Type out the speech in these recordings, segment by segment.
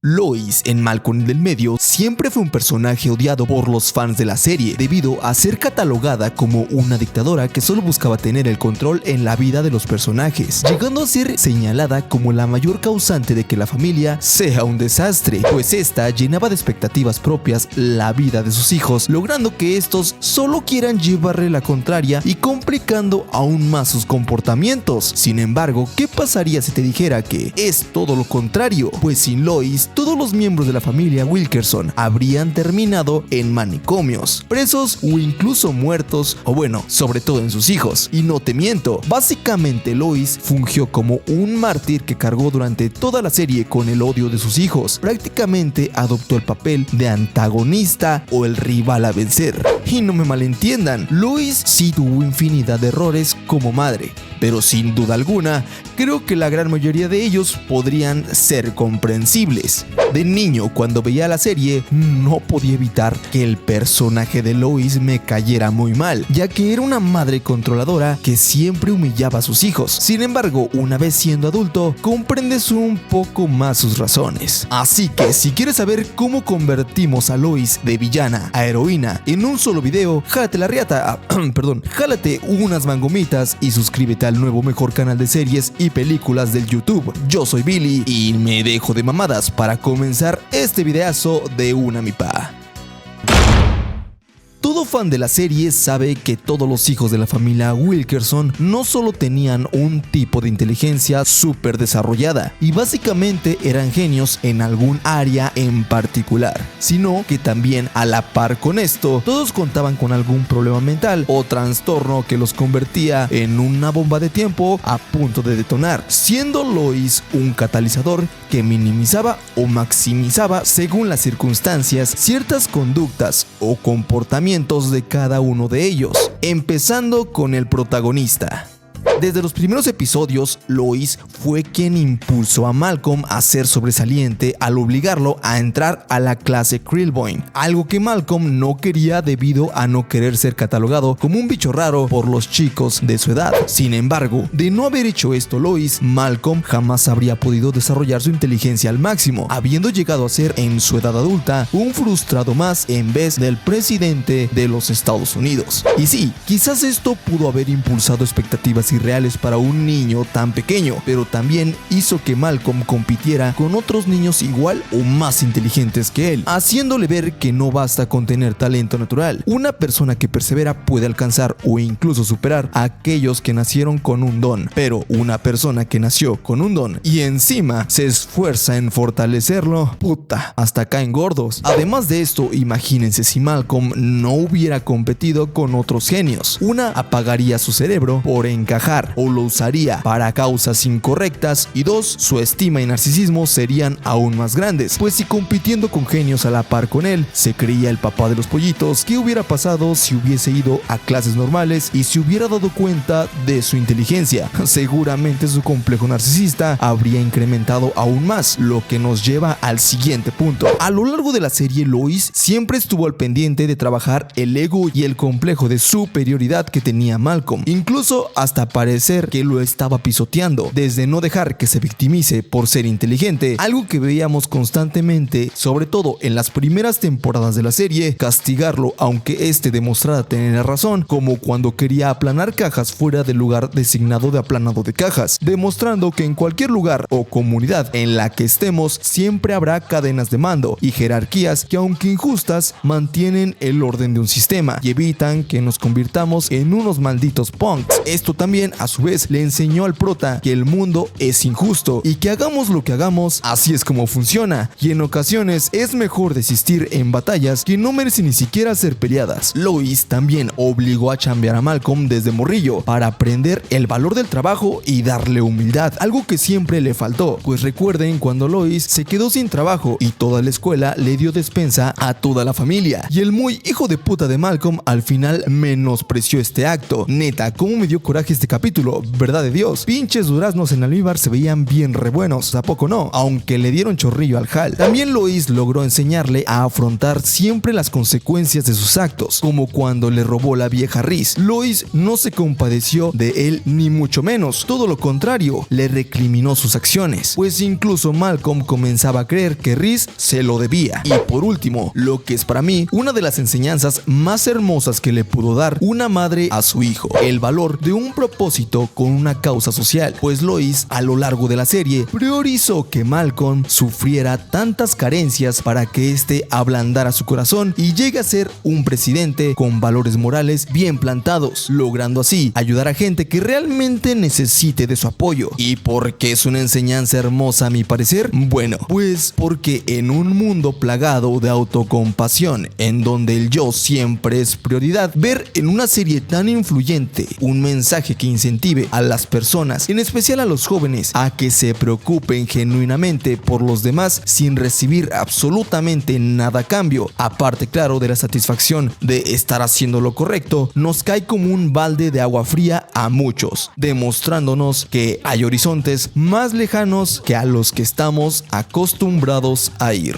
Lois, en Malcolm del Medio, siempre fue un personaje odiado por los fans de la serie, debido a ser catalogada como una dictadora que solo buscaba tener el control en la vida de los personajes, llegando a ser señalada como la mayor causante de que la familia sea un desastre, pues esta llenaba de expectativas propias la vida de sus hijos, logrando que estos solo quieran llevarle la contraria y complicando aún más sus comportamientos. Sin embargo, ¿qué pasaría si te dijera que es todo lo contrario? Pues sin Lois, todos los miembros de la familia Wilkerson habrían terminado en manicomios, presos o incluso muertos, o bueno, sobre todo en sus hijos. Y no te miento, básicamente Lois fungió como un mártir que cargó durante toda la serie con el odio de sus hijos. Prácticamente adoptó el papel de antagonista o el rival a vencer. Y no me malentiendan, Lois sí tuvo infinidad de errores como madre, pero sin duda alguna, creo que la gran mayoría de ellos podrían ser comprensibles. De niño, cuando veía la serie, no podía evitar que el personaje de Lois me cayera muy mal, ya que era una madre controladora que siempre humillaba a sus hijos. Sin embargo, una vez siendo adulto, comprendes un poco más sus razones. Así que si quieres saber cómo convertimos a Lois de villana a heroína en un solo video, jálate la riata, jálate unas mangomitas y suscríbete al nuevo mejor canal de series y películas del YouTube. Yo soy Billy y me dejo de mamadas para comenzar este videazo de una mi pa. Todo fan de la serie sabe que todos los hijos de la familia Wilkerson no solo tenían un tipo de inteligencia súper desarrollada y básicamente eran genios en algún área en particular, sino que también a la par con esto, todos contaban con algún problema mental o trastorno que los convertía en una bomba de tiempo a punto de detonar, siendo Lois un catalizador que minimizaba o maximizaba según las circunstancias ciertas conductas o comportamientos de cada uno de ellos, empezando con el protagonista. Desde los primeros episodios, Lois fue quien impulsó a Malcolm a ser sobresaliente al obligarlo a entrar a la clase Krillbone, algo que Malcolm no quería debido a no querer ser catalogado como un bicho raro por los chicos de su edad. Sin embargo, de no haber hecho esto Lois, Malcolm jamás habría podido desarrollar su inteligencia al máximo, habiendo llegado a ser en su edad adulta un frustrado más en vez del presidente de los Estados Unidos. Y sí, quizás esto pudo haber impulsado expectativas irreales para un niño tan pequeño, pero también hizo que Malcolm compitiera con otros niños igual o más inteligentes que él, haciéndole ver que no basta con tener talento natural. Una persona que persevera puede alcanzar o incluso superar a aquellos que nacieron con un don, pero una persona que nació con un don y encima se esfuerza en fortalecerlo, puta, hasta caen gordos. Además de esto, imagínense si Malcolm no hubiera competido con otros genios. Una, apagaría su cerebro por encajar o lo usaría para causas incorrectas, y dos, su estima y narcisismo serían aún más grandes, pues si compitiendo con genios a la par con él se creía el papá de los pollitos, ¿qué hubiera pasado si hubiese ido a clases normales y se hubiera dado cuenta de su inteligencia? Seguramente su complejo narcisista habría incrementado aún más, lo que nos lleva al siguiente punto. A lo largo de la serie, Lois siempre estuvo al pendiente de trabajar el ego y el complejo de superioridad que tenía Malcolm, incluso hasta parecer que lo estaba pisoteando, desde no dejar que se victimice por ser inteligente, algo que veíamos constantemente, sobre todo en las primeras temporadas de la serie, castigarlo aunque este demostrara tener razón, como cuando quería aplanar cajas fuera del lugar designado de aplanado de cajas, demostrando que en cualquier lugar o comunidad en la que estemos siempre habrá cadenas de mando y jerarquías que, aunque injustas, mantienen el orden de un sistema y evitan que nos convirtamos en unos malditos punks. Esto también a su vez le enseñó al prota que el mundo es injusto y que hagamos lo que hagamos, así es como funciona, y en ocasiones es mejor desistir en batallas que no merecen ni siquiera ser peleadas. Lois también obligó a chambear a Malcolm desde morrillo para aprender el valor del trabajo y darle humildad, algo que siempre le faltó, pues recuerden cuando Lois se quedó sin trabajo y toda la escuela le dio despensa a toda la familia, y el muy hijo de puta de Malcolm al final menospreció este acto. Neta, cómo me dio coraje este capítulo, verdad de Dios. Pinches duraznos en almíbar se veían bien re buenos, ¿a poco no? Aunque le dieron chorrillo al Hal. También Lois logró enseñarle a afrontar siempre las consecuencias de sus actos, como cuando le robó la vieja Rhys. Lois no se compadeció de él ni mucho menos, todo lo contrario, le recriminó sus acciones, pues incluso Malcolm comenzaba a creer que Rhys se lo debía. Y por último, lo que es para mí una de las enseñanzas más hermosas que le pudo dar una madre a su hijo, el valor de un propósito con una causa social, pues Lois a lo largo de la serie priorizó que Malcolm sufriera tantas carencias para que éste ablandara su corazón y llegue a ser un presidente con valores morales bien plantados, logrando así ayudar a gente que realmente necesite de su apoyo. ¿Y por qué es una enseñanza hermosa a mi parecer? Bueno, pues porque en un mundo plagado de autocompasión, en donde el yo siempre es prioridad, ver en una serie tan influyente un mensaje que incentive a las personas, en especial a los jóvenes, a que se preocupen genuinamente por los demás sin recibir absolutamente nada a cambio, aparte claro de la satisfacción de estar haciendo lo correcto, nos cae como un balde de agua fría a muchos, demostrándonos que hay horizontes más lejanos que a los que estamos acostumbrados a ir.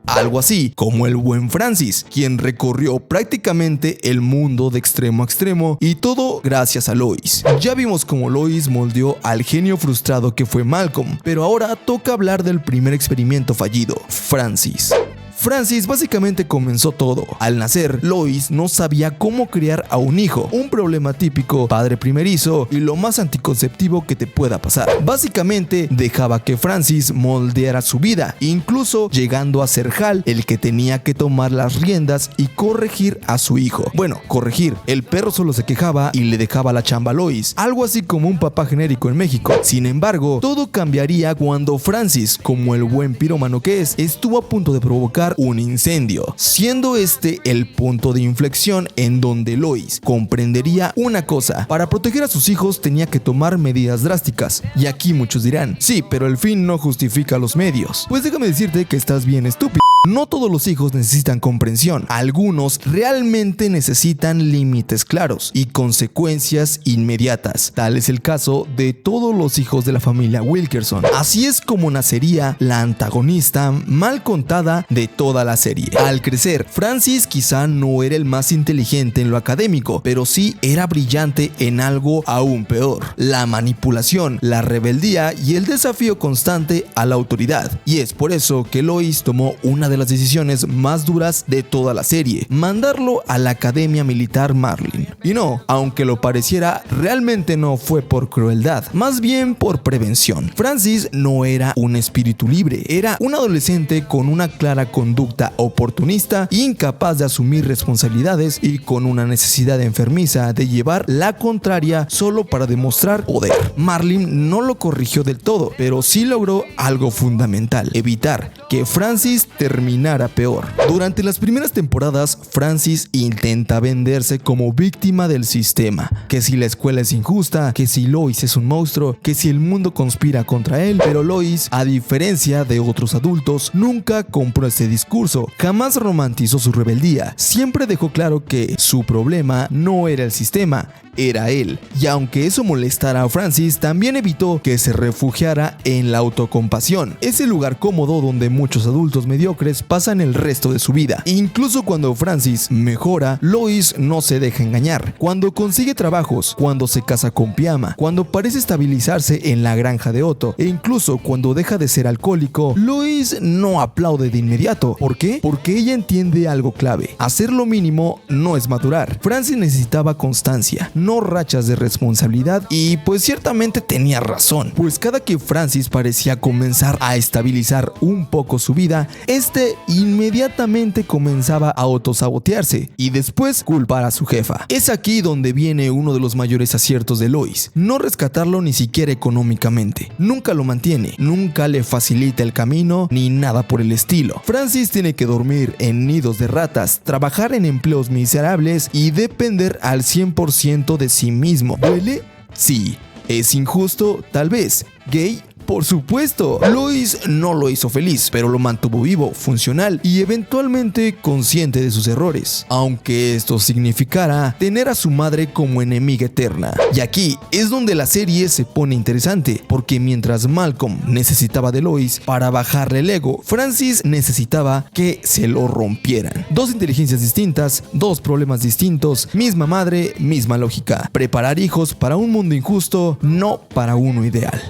Algo así como el buen Francis, quien recorrió prácticamente el mundo de extremo a extremo, y todo gracias a Lois. Ya vimos cómo Lois moldeó al genio frustrado que fue Malcolm, pero ahora toca hablar del primer experimento fallido, Francis. Francis básicamente comenzó todo. Al nacer, Lois no sabía cómo criar a un hijo, un problema típico, padre primerizo y lo más anticonceptivo que te pueda pasar. Básicamente dejaba que Francis moldeara su vida, incluso llegando a ser Hal el que tenía que tomar las riendas y corregir a su hijo. Bueno, corregir, el perro solo se quejaba y le dejaba la chamba a Lois, algo así como un papá genérico en México. Sin embargo, todo cambiaría cuando Francis, como el buen pirómano que es, estuvo a punto de provocar un incendio, siendo este el punto de inflexión en donde Lois comprendería una cosa: para proteger a sus hijos tenía que tomar medidas drásticas. Y aquí muchos dirán, sí, pero el fin no justifica los medios. Pues déjame decirte que estás bien estúpido. No todos los hijos necesitan comprensión, algunos realmente necesitan límites claros y consecuencias inmediatas. Tal es el caso de todos los hijos de la familia Wilkerson. Así es como nacería la antagonista mal contada de toda la serie. Al crecer, Francis quizá no era el más inteligente en lo académico, pero sí era brillante en algo aún peor: la manipulación, la rebeldía y el desafío constante a la autoridad. Y es por eso que Lois tomó una de las decisiones más duras de toda la serie: mandarlo a la Academia Militar Marlin. Y no, aunque lo pareciera, realmente no fue por crueldad, más bien por prevención. Francis no era un espíritu libre, era un adolescente con una clara conducta oportunista, incapaz de asumir responsabilidades y con una necesidad enfermiza de llevar la contraria solo para demostrar poder. Marlin no lo corrigió del todo, pero sí logró algo fundamental: evitar que Francis terminara peor. Durante las primeras temporadas, Francis intenta venderse como víctima del sistema, que si la escuela es injusta, que si Lois es un monstruo, que si el mundo conspira contra él. Pero Lois, a diferencia de otros adultos, nunca compró este discurso, jamás romantizó su rebeldía, siempre dejó claro que su problema no era el sistema, era él. Y aunque eso molestara a Francis, también evitó que se refugiara en la autocompasión, ese lugar cómodo donde muchos adultos mediocres pasan el resto de su vida. Incluso cuando Francis mejora, Lois no se deja engañar. Cuando consigue trabajos, cuando se casa con Piama, cuando parece estabilizarse en la granja de Otto, e incluso cuando deja de ser alcohólico, Lois no aplaude de inmediato. ¿Por qué? Porque ella entiende algo clave: hacer lo mínimo no es madurar. Francis necesitaba constancia, no rachas de responsabilidad, y pues ciertamente tenía razón, pues cada que Francis parecía comenzar a estabilizar un poco su vida, este inmediatamente comenzaba a autosabotearse y después culpar a su jefa. Es aquí donde viene uno de los mayores aciertos de Lois: no rescatarlo ni siquiera económicamente. Nunca lo mantiene, nunca le facilita el camino ni nada por el estilo. Francis tiene que dormir en nidos de ratas, trabajar en empleos miserables y depender al 100% de sí mismo. ¿Duele? Sí. ¿Es injusto? Tal vez. ¿Gay? Por supuesto, Lois no lo hizo feliz, pero lo mantuvo vivo, funcional y eventualmente consciente de sus errores, aunque esto significara tener a su madre como enemiga eterna. Y aquí es donde la serie se pone interesante, porque mientras Malcolm necesitaba de Lois para bajarle el ego, Francis necesitaba que se lo rompieran. Dos inteligencias distintas, dos problemas distintos, misma madre, misma lógica. Preparar hijos para un mundo injusto, no para uno ideal.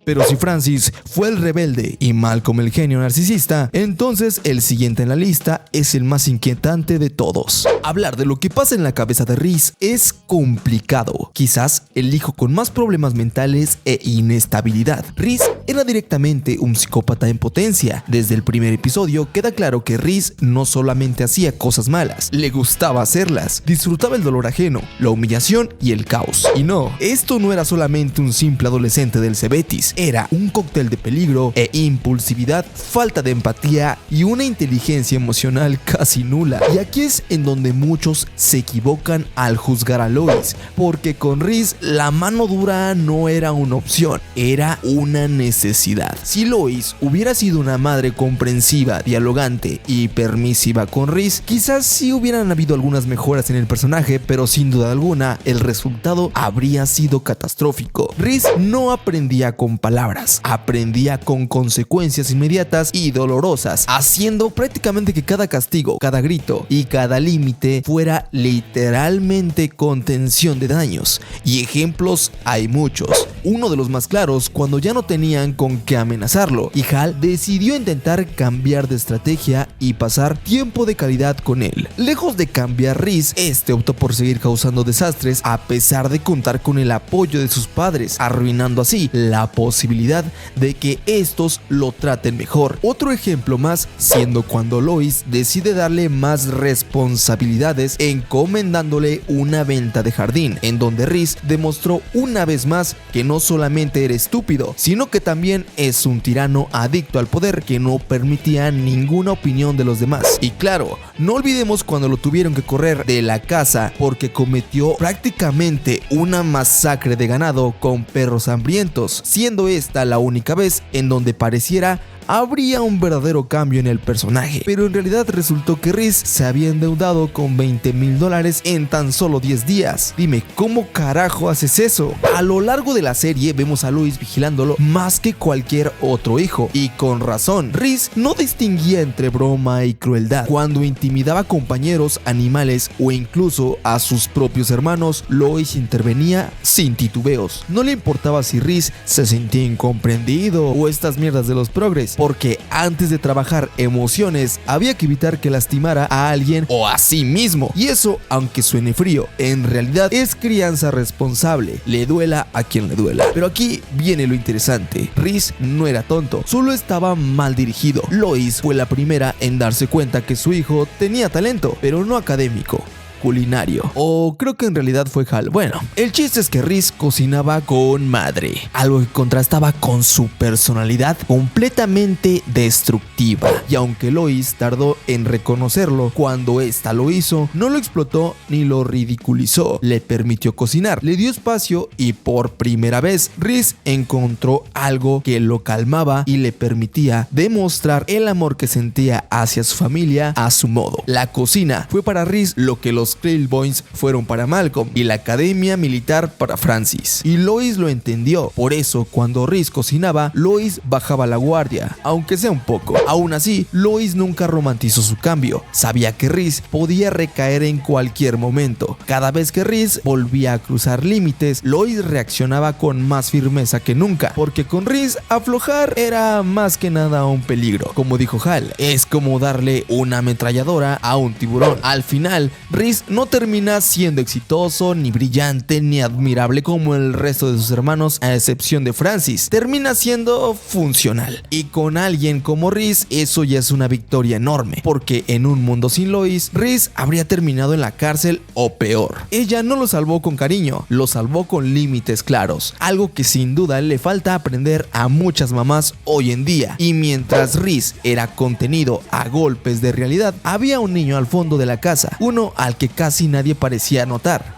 Pero si Francis fue el rebelde y Malcolm el genio narcisista, entonces el siguiente en la lista es el más inquietante de todos. Hablar de lo que pasa en la cabeza de Reese es complicado. Quizás el hijo con más problemas mentales e inestabilidad. Reese era directamente un psicópata en potencia. Desde el primer episodio queda claro que Reese no solamente hacía cosas malas, le gustaba hacerlas. Disfrutaba el dolor ajeno, la humillación y el caos. Y no, esto no era solamente un simple adolescente del Cebetis. Era un cóctel de peligro e impulsividad, falta de empatía y una inteligencia emocional casi nula. Y aquí es en donde muchos se equivocan al juzgar a Lois, porque con Reese la mano dura no era una opción, era una necesidad. Si Lois hubiera sido una madre comprensiva, dialogante y permisiva con Reese, quizás sí hubieran habido algunas mejoras en el personaje, pero sin duda alguna el resultado habría sido catastrófico. Reese no aprendía con palabras, aprendía con consecuencias inmediatas y dolorosas, haciendo prácticamente que cada castigo, cada grito y cada límite fuera literalmente contención de daños. Y ejemplos hay muchos. Uno de los más claros, cuando ya no tenían con qué amenazarlo, y Hal decidió intentar cambiar de estrategia y pasar tiempo de calidad con él. Lejos de cambiar Reese, este optó por seguir causando desastres a pesar de contar con el apoyo de sus padres, arruinando así la posibilidad de que estos lo traten mejor. Otro ejemplo más siendo cuando Lois decide darle más responsabilidades encomendándole una venta de jardín, en donde Reese demostró una vez más que no solamente era estúpido, sino que también es un tirano adicto al poder que no permitía ninguna opinión de los demás. Y claro, no olvidemos cuando lo tuvieron que correr de la casa porque cometió prácticamente una masacre de ganado con perros hambrientos, siendo esta la única vez en donde pareciera habría un verdadero cambio en el personaje, pero en realidad resultó que Reese se había endeudado con $20,000 en tan solo 10 días. Dime, ¿cómo carajo haces eso? A lo largo de la serie vemos a Lois vigilándolo más que cualquier otro hijo, y con razón. Reese no distinguía entre broma y crueldad. Cuando intimidaba a compañeros, animales o incluso a sus propios hermanos, Lois intervenía sin titubeos. No le importaba si Reese se sentía incomprendido o estas mierdas de los progres, porque antes de trabajar emociones había que evitar que lastimara a alguien o a sí mismo. Y eso, aunque suene frío, en realidad es crianza responsable, le duela a quien le duela. Pero aquí viene lo interesante. Reese no era tonto, solo estaba mal dirigido. Lois fue la primera en darse cuenta que su hijo tenía talento, pero no académico, culinario. O creo que en realidad fue Hal. Bueno, el chiste es que Reese cocinaba con madre, algo que contrastaba con su personalidad completamente destructiva. Y aunque Lois tardó en reconocerlo, cuando ésta lo hizo, no lo explotó ni lo ridiculizó. Le permitió cocinar, le dio espacio y por primera vez Reese encontró algo que lo calmaba y le permitía demostrar el amor que sentía hacia su familia a su modo. La cocina fue para Reese lo que los Trail Boys fueron para Malcolm y la academia militar para Francis. Y Lois lo entendió. Por eso, cuando Reese cocinaba, Lois bajaba la guardia, aunque sea un poco. Aún así, Lois nunca romantizó su cambio. Sabía que Reese podía recaer en cualquier momento. Cada vez que Reese volvía a cruzar límites, Lois reaccionaba con más firmeza que nunca, porque con Reese aflojar era más que nada un peligro. Como dijo Hal, es como darle una ametralladora a un tiburón. Al final, Reese no termina siendo exitoso, ni brillante, ni admirable como el resto de sus hermanos, a excepción de Francis. Termina siendo funcional. Y con alguien como Reese, eso ya es una victoria enorme, porque en un mundo sin Lois, Reese habría terminado en la cárcel o peor. Ella no lo salvó con cariño, lo salvó con límites claros, algo que sin duda le falta aprender a muchas mamás hoy en día. Y mientras Reese era contenido a golpes de realidad, había un niño al fondo de la casa, uno al que casi nadie parecía notar.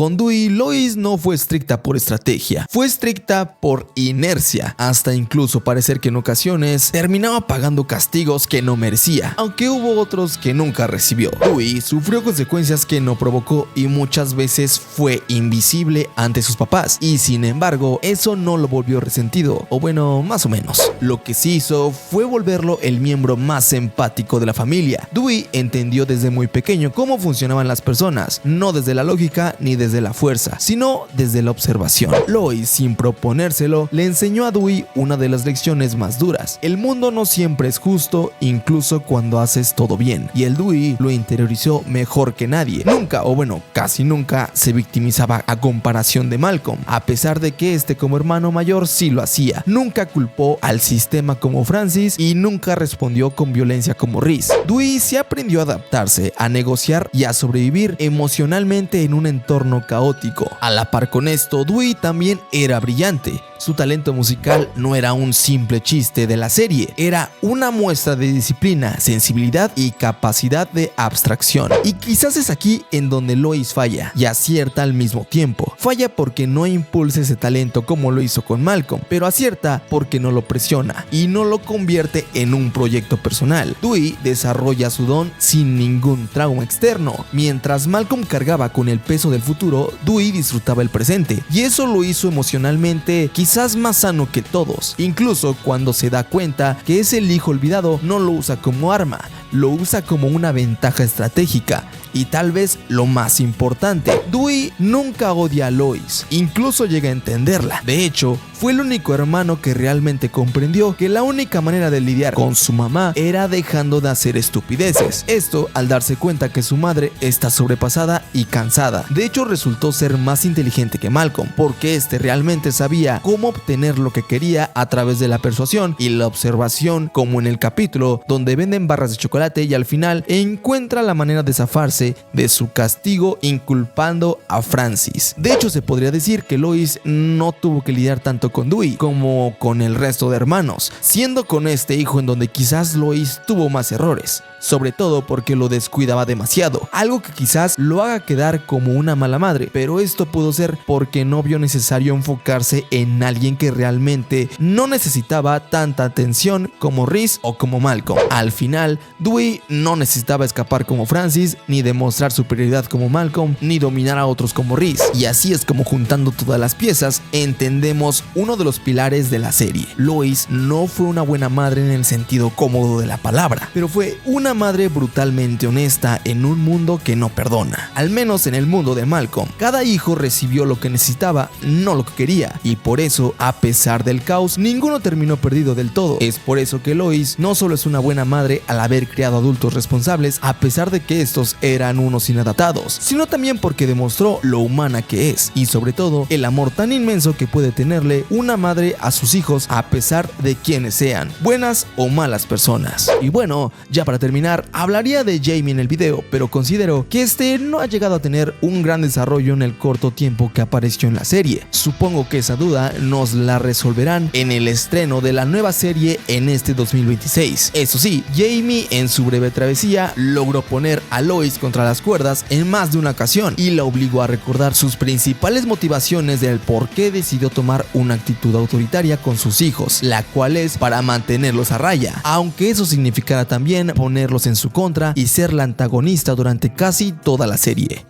Con Dewey, Lois no fue estricta por estrategia, fue estricta por inercia, hasta incluso parecer que en ocasiones terminaba pagando castigos que no merecía, aunque hubo otros que nunca recibió. Dewey sufrió consecuencias que no provocó y muchas veces fue invisible ante sus papás, y sin embargo eso no lo volvió resentido, o bueno, más o menos. Lo que sí hizo fue volverlo el miembro más empático de la familia. Dewey entendió desde muy pequeño cómo funcionaban las personas, no desde la lógica ni desde la fuerza, sino desde la observación. Lois, sin proponérselo, le enseñó a Dewey una de las lecciones más duras: el mundo no siempre es justo, incluso cuando haces todo bien, y el Dewey lo interiorizó mejor que nadie. Nunca, o bueno, casi nunca, se victimizaba a comparación de Malcolm, a pesar de que este como hermano mayor sí lo hacía. Nunca culpó al sistema como Francis y nunca respondió con violencia como Reese. Dewey se aprendió a adaptarse, a negociar y a sobrevivir emocionalmente en un entorno caótico. A la par con esto, Dewey también era brillante. Su talento musical no era un simple chiste de la serie, era una muestra de disciplina, sensibilidad y capacidad de abstracción. Y quizás es aquí en donde Lois falla y acierta al mismo tiempo. Falla porque no impulsa ese talento como lo hizo con Malcolm, pero acierta porque no lo presiona y no lo convierte en un proyecto personal. Dewey desarrolla su don sin ningún trauma externo. Mientras Malcolm cargaba con el peso del futuro, Dewey disfrutaba el presente, y eso lo hizo emocionalmente quizás más sano que todos. Incluso cuando se da cuenta que es el hijo olvidado, no lo usa como arma, lo usa como una ventaja estratégica. Y tal vez lo más importante, Dewey nunca odia a Lois, incluso llega a entenderla. De hecho, fue el único hermano que realmente comprendió que la única manera de lidiar con su mamá era dejando de hacer estupideces. Esto al darse cuenta que su madre está sobrepasada y cansada. De hecho, resultó ser más inteligente que Malcolm, porque este realmente sabía cómo obtener lo que quería a través de la persuasión y la observación, como en el capítulo donde venden barras de chocolate y al final encuentra la manera de zafarse de su castigo inculpando a Francis. De hecho, se podría decir que Lois no tuvo que lidiar tanto con Dewey como con el resto de hermanos, siendo con este hijo en donde quizás Lois tuvo más errores, sobre todo porque lo descuidaba demasiado, algo que quizás lo haga quedar como una mala madre, pero esto pudo ser porque no vio necesario enfocarse en alguien que realmente no necesitaba tanta atención como Reese o como Malcolm. Al final, Dewey no necesitaba escapar como Francis, ni demostrar superioridad como Malcolm, ni dominar a otros como Reese. Y así es como, juntando todas las piezas, entendemos uno de los pilares de la serie. Lois no fue una buena madre en el sentido cómodo de la palabra, pero fue una madre brutalmente honesta en un mundo que no perdona. Al menos en el mundo de Malcolm, cada hijo recibió lo que necesitaba, no lo que quería, y por eso, a pesar del caos, ninguno terminó perdido del todo. Es por eso que Lois no solo es una buena madre al haber criado adultos responsables, a pesar de que estos eran unos inadaptados, sino también porque demostró lo humana que es, y sobre todo el amor tan inmenso que puede tenerle una madre a sus hijos, a pesar de quienes sean, buenas o malas personas. Y bueno, ya para terminar, hablaría de Jamie en el video, pero considero que este no ha llegado a tener un gran desarrollo en el corto tiempo que apareció en la serie. Supongo que esa duda nos la resolverán en el estreno de la nueva serie en este 2026. Eso sí, Jamie en su breve travesía logró poner a Lois contra las cuerdas en más de una ocasión y la obligó a recordar sus principales motivaciones del por qué decidió tomar una actitud autoritaria con sus hijos, la cual es para mantenerlos a raya, aunque eso significará también ponerlos en su contra y ser la antagonista durante casi toda la serie.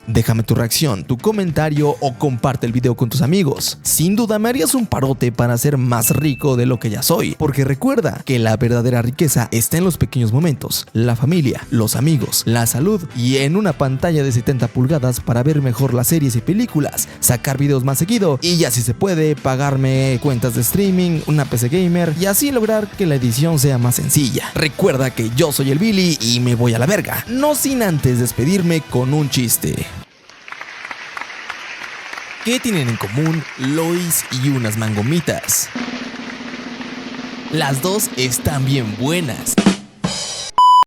Déjame tu reacción, tu comentario o comparte el video con tus amigos. Sin duda me harías un parote para ser más rico de lo que ya soy, porque recuerda que la verdadera riqueza está en los pequeños momentos, la familia, los amigos, la salud y en una pantalla de 70 pulgadas para ver mejor las series y películas, sacar videos más seguido y ya si se puede pagarme cuentas de streaming, una PC gamer y así lograr que la edición sea más sencilla. Recuerda que yo soy el Billy y me voy a la verga, no sin antes despedirme con un chiste. ¿Qué tienen en común Lois y unas mangomitas? Las dos están bien buenas.